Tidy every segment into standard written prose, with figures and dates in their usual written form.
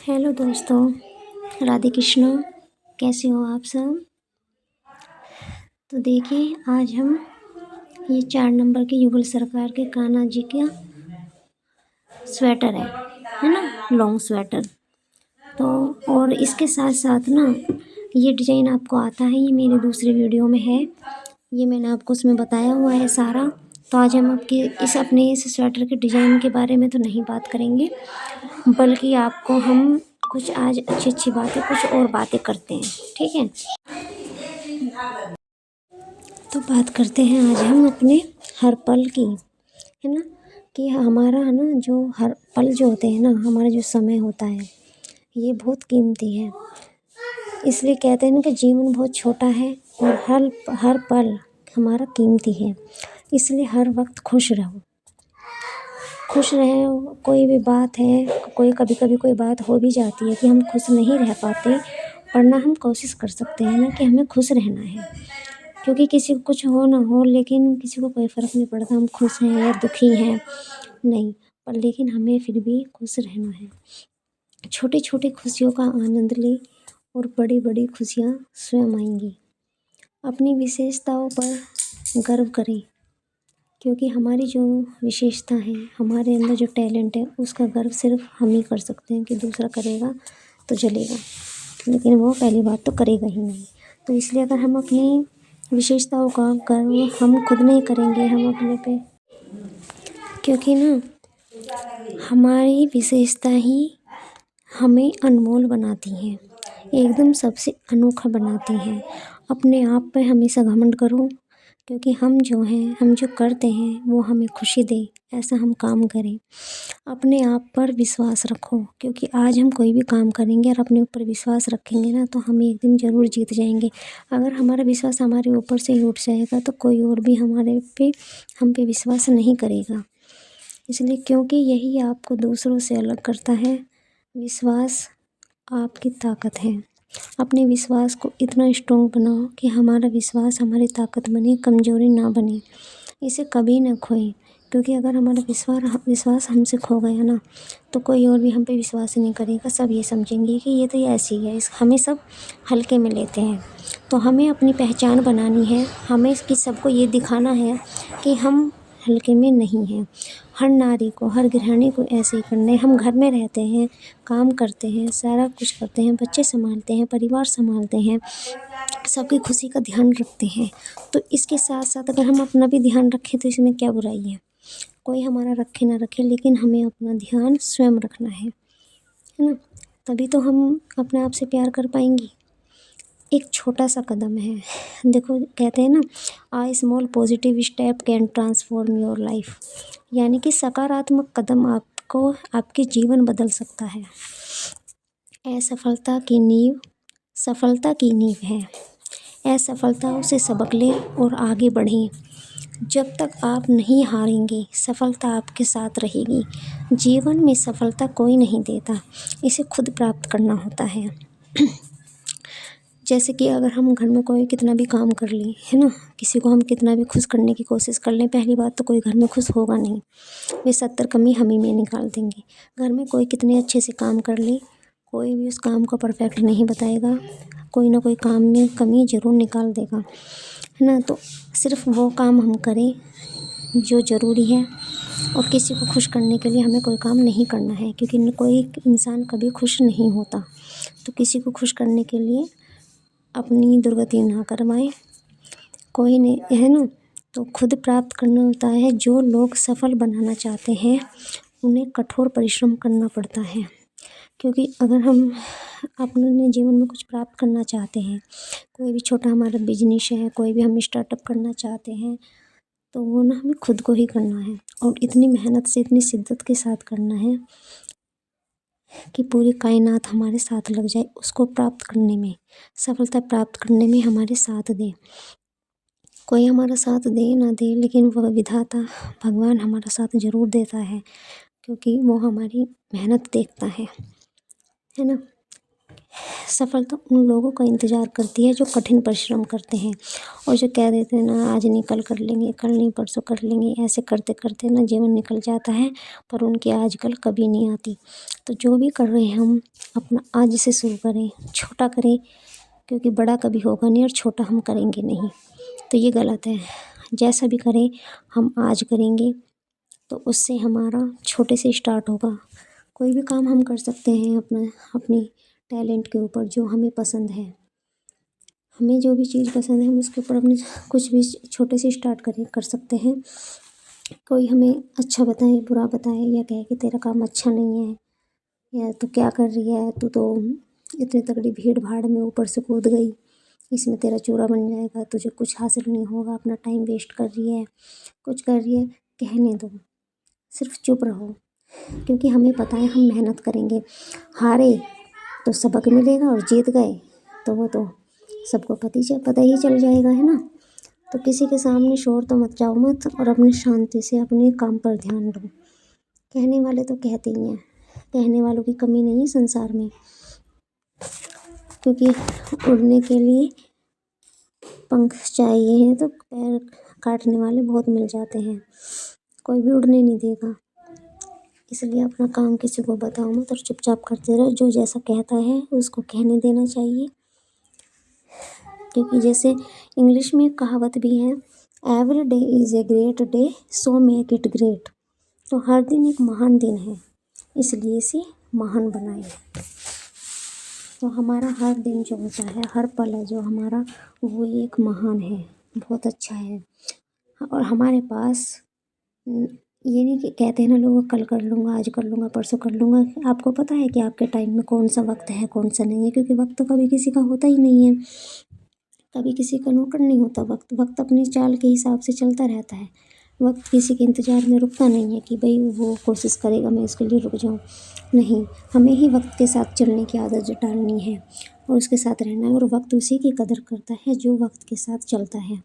Hello दोस्तों, राधे कृष्ण। कैसे हो आप सब? तो देखिए, आज हम ये 4 नंबर के युगल सरकार के कान्हा जी का स्वेटर है ना, लॉन्ग स्वेटर। तो और इसके साथ साथ ना ये डिज़ाइन आपको आता है, ये मेरे दूसरे वीडियो में है, ये मैंने आपको उसमें बताया हुआ है सारा। तो आज हम आपके इस स्वेटर के डिज़ाइन के बारे में तो नहीं बात करेंगे, बल्कि आपको हम कुछ आज अच्छी बातें, कुछ और बातें करते हैं, ठीक है। तो बात करते हैं आज हम अपने हर पल की, है ना, कि हमारा है ना जो हर पल जो होते हैं ना, हमारा जो समय होता है ये बहुत कीमती है। इसलिए कहते हैं ना कि जीवन बहुत छोटा है और हर हर पल हमारा कीमती है। इसलिए हर वक्त खुश रहो, खुश रहें। कोई भी बात है, कोई कभी कभी कोई बात हो भी जाती है कि हम खुश नहीं रह पाते, वरना हम कोशिश कर सकते हैं ना कि हमें खुश रहना है, क्योंकि किसी को कुछ हो ना हो, लेकिन किसी को कोई फ़र्क नहीं पड़ता हम खुश हैं या दुखी हैं, नहीं, पर लेकिन हमें फिर भी खुश रहना है। छोटी छोटी खुशियों का आनंद लें और बड़ी बड़ी खुशियाँ स्वयं आएंगी। अपनी विशेषताओं पर गर्व करें, क्योंकि हमारी जो विशेषता है, हमारे अंदर जो टैलेंट है, उसका गर्व सिर्फ हम ही कर सकते हैं। कि दूसरा करेगा तो चलेगा, लेकिन वो पहली बात तो करेगा ही नहीं। तो इसलिए अगर हम अपनी विशेषताओं का गर्व हम खुद नहीं करेंगे, हम अपने पे, क्योंकि ना हमारी विशेषता ही हमें अनमोल बनाती हैं, एकदम सबसे अनोखा बनाती हैं। अपने आप पे हमेशा घमंड करो, क्योंकि हम जो हैं, हम जो करते हैं वो हमें खुशी दे, ऐसा हम काम करें। अपने आप पर विश्वास रखो, क्योंकि आज हम कोई भी काम करेंगे और अपने ऊपर विश्वास रखेंगे ना, तो हम एक दिन ज़रूर जीत जाएंगे। अगर हमारा विश्वास हमारे ऊपर से ही उठ जाएगा तो कोई और भी हम पे विश्वास नहीं करेगा। इसलिए, क्योंकि यही आपको दूसरों से अलग करता है। विश्वास आपकी ताकत है। अपने विश्वास को इतना स्ट्रॉन्ग बनाओ कि हमारा विश्वास हमारी ताकत बने, कमज़ोरी ना बने। इसे कभी ना खोएं, क्योंकि अगर हमारा विश्वास हमसे खो गया ना, तो कोई और भी हम पे विश्वास नहीं करेगा। सब ये समझेंगे कि ये तो ये ऐसी है, हमें सब हल्के में लेते हैं। तो हमें अपनी पहचान बनानी है, हमें कि सबको ये दिखाना है कि हम हल्के में नहीं हैं। हर नारी को, हर गृहिणी को ऐसे ही करना है। हम घर में रहते हैं, काम करते हैं, सारा कुछ करते हैं, बच्चे संभालते हैं, परिवार संभालते हैं, सबकी खुशी का ध्यान रखते हैं। तो इसके साथ साथ अगर हम अपना भी ध्यान रखें तो इसमें क्या बुराई है? कोई हमारा रखे ना रखे, लेकिन हमें अपना ध्यान स्वयं रखना है ना। तभी तो हम अपने आप से प्यार कर पाएंगे। एक छोटा सा कदम है, देखो कहते हैं ना, a small positive step can transform your life, यानी कि सकारात्मक कदम आपको आपके जीवन बदल सकता है। असफलता की नींव है। असफलताओं से सबक लें और आगे बढ़ें। जब तक आप नहीं हारेंगे, सफलता आपके साथ रहेगी। जीवन में सफलता कोई नहीं देता, इसे खुद प्राप्त करना होता है। जैसे कि अगर हम घर में कोई कितना भी काम कर लें, है ना, किसी को हम कितना भी खुश करने की कोशिश कर लें, पहली बात तो कोई घर में खुश होगा नहीं, वे 70 कमी हम ही में निकाल देंगे। घर में कोई कितने अच्छे से काम कर ले, कोई भी उस काम को परफेक्ट नहीं बताएगा, कोई ना कोई काम में कमी ज़रूर निकाल देगा, है ना। तो सिर्फ वो काम हम करें जो ज़रूरी है, और किसी को खुश करने के लिए हमें कोई काम नहीं करना है, क्योंकि कोई इंसान कभी खुश नहीं होता। तो किसी को खुश करने के लिए अपनी दुर्गति ना करवाएं, कोई नहीं, है ना। तो खुद प्राप्त करना होता है। जो लोग सफल बनाना चाहते हैं उन्हें कठोर परिश्रम करना पड़ता है, क्योंकि अगर हम अपने जीवन में कुछ प्राप्त करना चाहते हैं, कोई भी छोटा हमारा बिजनेस है, कोई भी हम स्टार्टअप करना चाहते हैं, तो वो ना हमें खुद को ही करना है, और इतनी मेहनत से, इतनी शिद्दत के साथ करना है कि पूरी कायनात हमारे साथ लग जाए, उसको प्राप्त करने में, सफलता प्राप्त करने में हमारे साथ दे। कोई हमारा साथ दे ना दे, लेकिन वह विधाता भगवान हमारा साथ ज़रूर देता है, क्योंकि वो हमारी मेहनत देखता है ना। सफलता उन लोगों का इंतज़ार करती है जो कठिन परिश्रम करते हैं, और जो कह देते हैं ना, आज नहीं कल कर लेंगे, कल नहीं परसों कर लेंगे, ऐसे करते करते ना जीवन निकल जाता है, पर उनकी आजकल कभी नहीं आती। तो जो भी कर रहे हैं हम अपना आज से शुरू करें, छोटा करें, क्योंकि बड़ा कभी होगा नहीं और छोटा हम करेंगे नहीं, तो ये गलत है। जैसा भी करें हम आज करेंगे तो उससे हमारा छोटे से स्टार्ट होगा। कोई भी काम हम कर सकते हैं अपनी टैलेंट के ऊपर, जो हमें पसंद है। हमें जो भी चीज़ पसंद है हम उसके ऊपर अपने कुछ भी छोटे से स्टार्ट कर सकते हैं। कोई हमें अच्छा बताए, बुरा बताए, या कहे कि तेरा काम अच्छा नहीं है, या तू क्या कर रही है, तू तो इतनी तगड़ी भीड़ भाड़ में ऊपर से कूद गई, इसमें तेरा चूरा बन जाएगा, तुझे कुछ हासिल नहीं होगा, अपना टाइम वेस्ट कर रही है, कुछ कर रही है। कहने दो, सिर्फ चुप रहो, क्योंकि हमें पता है हम मेहनत करेंगे। हारे तो सबक मिलेगा और जीत गए तो वो तो सबको पता ही चल जाएगा, है ना। तो किसी के सामने शोर तो मत जाओ मत, और अपने शांति से अपने काम पर ध्यान दो। कहने वाले तो कहते ही हैं, कहने वालों की कमी नहीं है संसार में, क्योंकि उड़ने के लिए पंख चाहिए हैं तो पैर काटने वाले बहुत मिल जाते हैं, कोई भी उड़ने नहीं देगा। इसलिए अपना काम किसी को बताओ मत और चुपचाप करते रहो। जो जैसा कहता है उसको कहने देना चाहिए, क्योंकि जैसे इंग्लिश में एक कहावत भी है, every day is a great day, so make it great. तो हर दिन एक महान दिन है, इसलिए इसे महान बनाए। तो हमारा हर दिन जो होता है, हर पल है जो हमारा, वो एक महान है, बहुत अच्छा है। और हमारे पास ये नहीं कि कहते हैं ना लोग, कल कर लूँगा, आज कर लूँगा, परसों कर लूँगा। आपको पता है कि आपके टाइम में कौन सा वक्त है, कौन सा नहीं है, क्योंकि वक्त तो कभी किसी का होता ही नहीं है, कभी किसी का नौकर नहीं होता। वक्त अपनी चाल के हिसाब से चलता रहता है। वक्त किसी के इंतज़ार में रुकता नहीं है कि भाई वो कोशिश करेगा मैं उसके लिए रुक जाऊँ। नहीं, हमें ही वक्त के साथ चलने की आदत जो डालनी है और उसके साथ रहना है, और वक्त उसी की कदर करता है जो वक्त के साथ चलता है।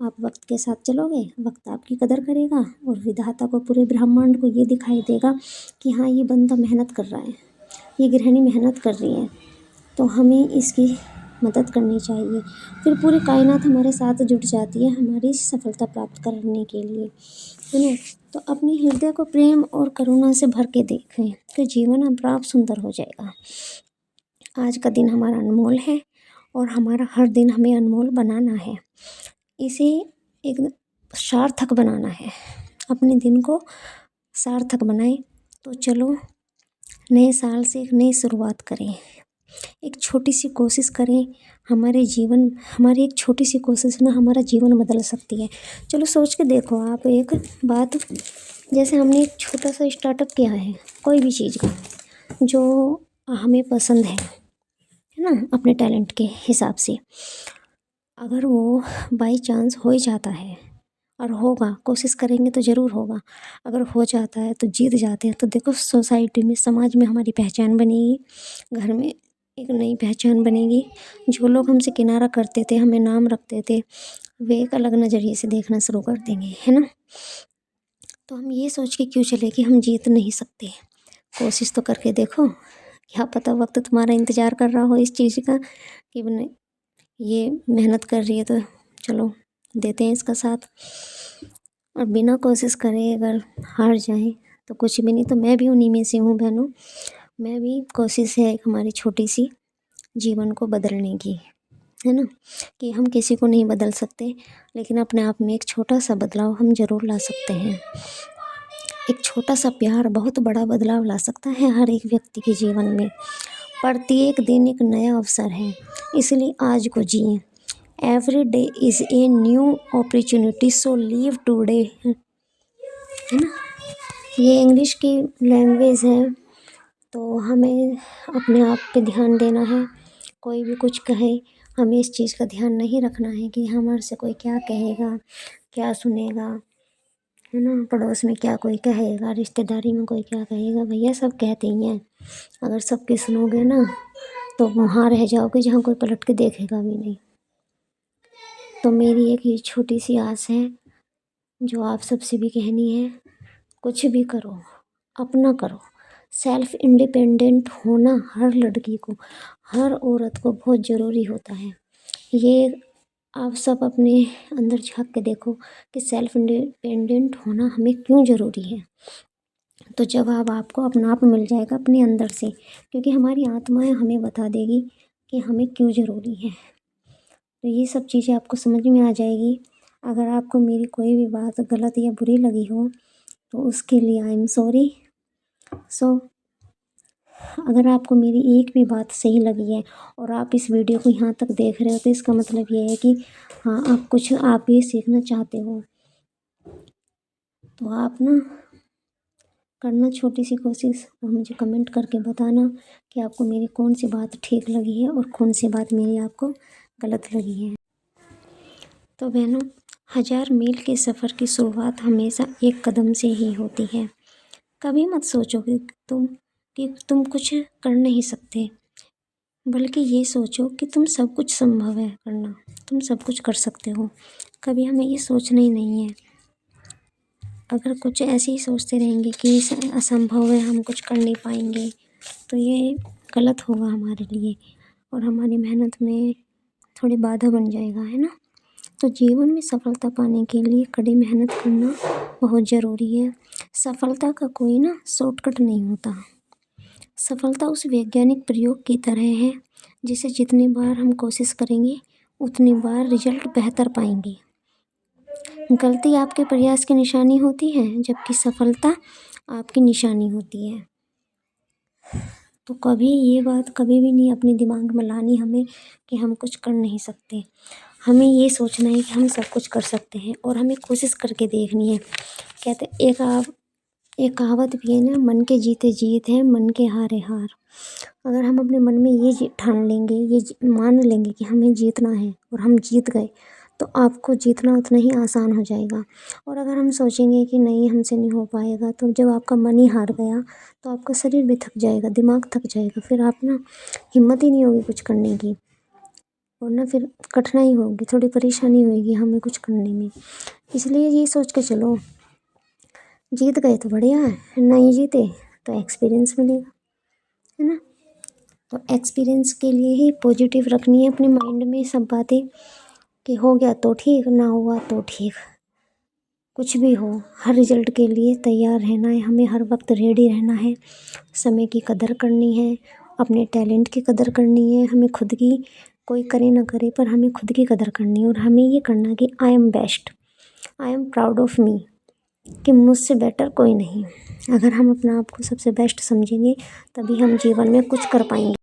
आप वक्त के साथ चलोगे, वक्त आपकी कदर करेगा, और विधाता को, पूरे ब्रह्मांड को ये दिखाई देगा कि हाँ, ये बंदा मेहनत कर रहा है, ये गृहिणी मेहनत कर रही है, तो हमें इसकी मदद करनी चाहिए। फिर पूरी कायनात हमारे साथ जुट जाती है हमारी सफलता प्राप्त करने के लिए, है ना। तो अपने हृदय को प्रेम और करुणा से भर के देखें, तो जीवन अपराप सुंदर हो जाएगा। आज का दिन हमारा अनमोल है और हमारा हर दिन हमें अनमोल बनाना है। इसे एक सार्थक बनाना है, अपने दिन को सार्थक बनाएं। तो चलो, नए साल से एक नई शुरुआत करें, एक छोटी सी कोशिश करें। हमारी एक छोटी सी कोशिश ना हमारा जीवन बदल सकती है। चलो सोच के देखो आप एक बात, जैसे हमने एक छोटा सा स्टार्टअप किया है कोई भी चीज़ का, जो हमें पसंद है ना, अपने टैलेंट के हिसाब से, अगर वो बाई चांस हो ही जाता है, और होगा, कोशिश करेंगे तो ज़रूर होगा। अगर हो जाता है तो जीत जाते हैं, तो देखो सोसाइटी में, समाज में हमारी पहचान बनेगी, घर में एक नई पहचान बनेगी। जो लोग हमसे किनारा करते थे, हमें नाम रखते थे, वे एक अलग नज़रिए से देखना शुरू कर देंगे, है ना। तो हम ये सोच के क्यों चले कि हम जीत नहीं सकते। कोशिश तो करके देखो, क्या पता वक्त तुम्हारा इंतज़ार कर रहा हो इस चीज़ का कि नहीं, ये मेहनत कर रही है तो चलो देते हैं इसका साथ। और बिना कोशिश करे अगर हार जाएं तो कुछ भी नहीं। तो मैं भी उन्हीं में से हूँ बहनों, मैं भी, कोशिश है एक हमारी छोटी सी जीवन को बदलने की, है ना। कि हम किसी को नहीं बदल सकते, लेकिन अपने आप में एक छोटा सा बदलाव हम ज़रूर ला सकते हैं। एक छोटा सा प्यार बहुत बड़ा बदलाव ला सकता है हर एक व्यक्ति के जीवन में। प्रत्येक दिन एक नया अवसर है, इसलिए आज को जिए। Every day is a new opportunity, so leave today, है ना। ये इंग्लिश की लैंग्वेज है, तो हमें अपने आप पे ध्यान देना है। कोई भी कुछ कहे, हमें इस चीज़ का ध्यान नहीं रखना है कि हमारे से कोई क्या कहेगा, क्या सुनेगा, है ना। पड़ोस में क्या कोई कहेगा, रिश्तेदारी में कोई क्या कहेगा, भैया सब कहते ही हैं। अगर सबके सुनोगे ना तो वहाँ रह जाओगे जहाँ कोई पलट के देखेगा भी नहीं। तो मेरी एक ये छोटी सी आस है जो आप सबसे भी कहनी है, कुछ भी करो, अपना करो। सेल्फ इंडिपेंडेंट होना हर लड़की को, हर औरत को बहुत ज़रूरी होता है। ये आप सब अपने अंदर झांक के देखो कि सेल्फ इंडिपेंडेंट होना हमें क्यों ज़रूरी है। तो जवाब आपको अपना आप मिल जाएगा अपने अंदर से, क्योंकि हमारी आत्माएं हमें बता देगी कि हमें क्यों ज़रूरी है। तो ये सब चीज़ें आपको समझ में आ जाएगी। अगर आपको मेरी कोई भी बात गलत या बुरी लगी हो तो उसके लिए आई एम सॉरी। सो अगर आपको मेरी एक भी बात सही लगी है और आप इस वीडियो को यहाँ तक देख रहे हो तो इसका मतलब ये है कि हाँ, आप भी सीखना चाहते हो। तो आप ना करना छोटी सी कोशिश और मुझे कमेंट करके बताना कि आपको मेरी कौन सी बात ठीक लगी है और कौन सी बात मेरी आपको गलत लगी है। तो बहनों, 1000 मील के सफ़र की शुरुआत हमेशा एक कदम से ही होती है। कभी मत सोचो कि तुम कुछ कर नहीं सकते, बल्कि ये सोचो कि तुम सब कुछ संभव है करना, तुम सब कुछ कर सकते हो। कभी हमें ये सोचना ही नहीं है। अगर कुछ ऐसे ही सोचते रहेंगे कि असंभव है, हम कुछ कर नहीं पाएंगे, तो ये गलत होगा हमारे लिए और हमारी मेहनत में थोड़ी बाधा बन जाएगा, है ना। तो जीवन में सफलता पाने के लिए कड़ी मेहनत करना बहुत ज़रूरी है। सफलता का कोई ना शॉर्टकट नहीं होता। सफलता उस वैज्ञानिक प्रयोग की तरह है जिसे जितनी बार हम कोशिश करेंगे उतनी बार रिजल्ट बेहतर पाएंगे। गलती आपके प्रयास की निशानी होती है, जबकि सफलता आपकी निशानी होती है। तो कभी ये बात कभी भी नहीं अपने दिमाग में लानी हमें कि हम कुछ कर नहीं सकते। हमें ये सोचना है कि हम सब कुछ कर सकते हैं और हमें कोशिश करके देखनी है। कहते एक कहावत भी है ना, मन के जीते जीत है, मन के हारे हार। अगर हम अपने मन में ये ठान लेंगे, मान लेंगे कि हमें जीतना है और हम जीत गए, तो आपको जीतना उतना ही आसान हो जाएगा। और अगर हम सोचेंगे कि नहीं, हमसे नहीं हो पाएगा, तो जब आपका मन ही हार गया तो आपका शरीर भी थक जाएगा, दिमाग थक जाएगा, फिर आप ना हिम्मत ही नहीं होगी कुछ करने की और ना फिर कठिनाई होगी, थोड़ी परेशानी होगी हमें कुछ करने में। इसलिए ये सोच के चलो, जीत गए तो बढ़िया है, नहीं जीते तो एक्सपीरियंस मिलेगा, है ना। तो एक्सपीरियंस के लिए ही पॉजिटिव रखनी है अपने माइंड में सब बातें कि हो गया तो ठीक, ना हुआ तो ठीक, कुछ भी हो, हर रिजल्ट के लिए तैयार रहना है हमें, हर वक्त रेडी रहना है। समय की कदर करनी है, अपने टैलेंट की कदर करनी है, हमें खुद की, कोई करे ना करे पर हमें खुद की कदर करनी है और हमें ये करना है कि I am best, I am proud of me, कि मुझसे बेटर कोई नहीं। अगर हम अपना आप को सबसे बेस्ट समझेंगे तभी हम जीवन में कुछ कर पाएंगे।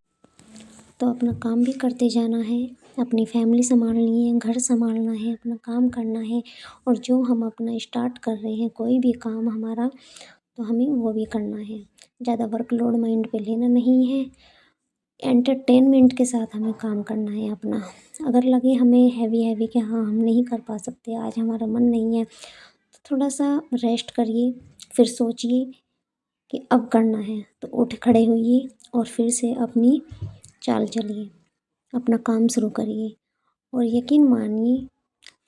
तो अपना काम भी करते जाना है, अपनी फैमिली संभालनी है, घर संभालना है, अपना काम करना है और जो हम अपना स्टार्ट कर रहे हैं कोई भी काम हमारा, तो हमें वो भी करना है। ज़्यादा वर्कलोड माइंड पे लेना नहीं है, एंटरटेनमेंट के साथ हमें काम करना है अपना। अगर लगे हमें हैवी कि हाँ हम नहीं कर पा सकते, आज हमारा मन नहीं है, तो थोड़ा सा रेस्ट करिए, फिर सोचिए कि अब करना है, तो उठ खड़े होइए और फिर से अपनी चाल चलिए, अपना काम शुरू करिए और यकीन मानिए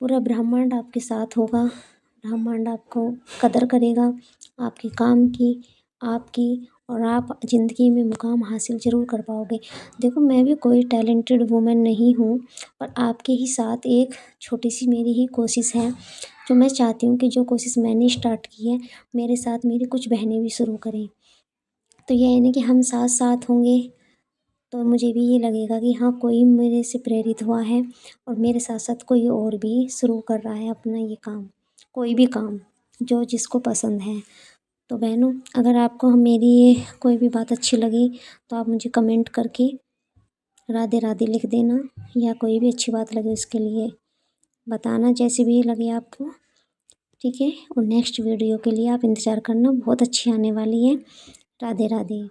पूरा ब्रह्मांड आपके साथ होगा। ब्रह्मांड आपको कदर करेगा, आपके काम की, आपकी, और आप ज़िंदगी में मुकाम हासिल ज़रूर कर पाओगे। देखो, मैं भी कोई टैलेंटेड वूमेन नहीं हूँ, पर आपके ही साथ एक छोटी सी मेरी ही कोशिश है, जो मैं चाहती हूँ कि जो कोशिश मैंने स्टार्ट की है, मेरे साथ मेरी कुछ बहनें भी शुरू करें। तो ये है ना कि हम साथ साथ होंगे तो मुझे भी ये लगेगा कि हाँ, कोई मेरे से प्रेरित हुआ है और मेरे साथ साथ कोई और भी शुरू कर रहा है अपना ये काम, कोई भी काम जो जिसको पसंद है। तो बहनों, अगर आपको मेरी ये कोई भी बात अच्छी लगी तो आप मुझे कमेंट करके राधे राधे लिख देना, या कोई भी अच्छी बात लगे उसके लिए बताना, जैसे भी लगे आपको, ठीक है। और नेक्स्ट वीडियो के लिए आप इंतज़ार करना, बहुत अच्छी आने वाली है। राधे राधे।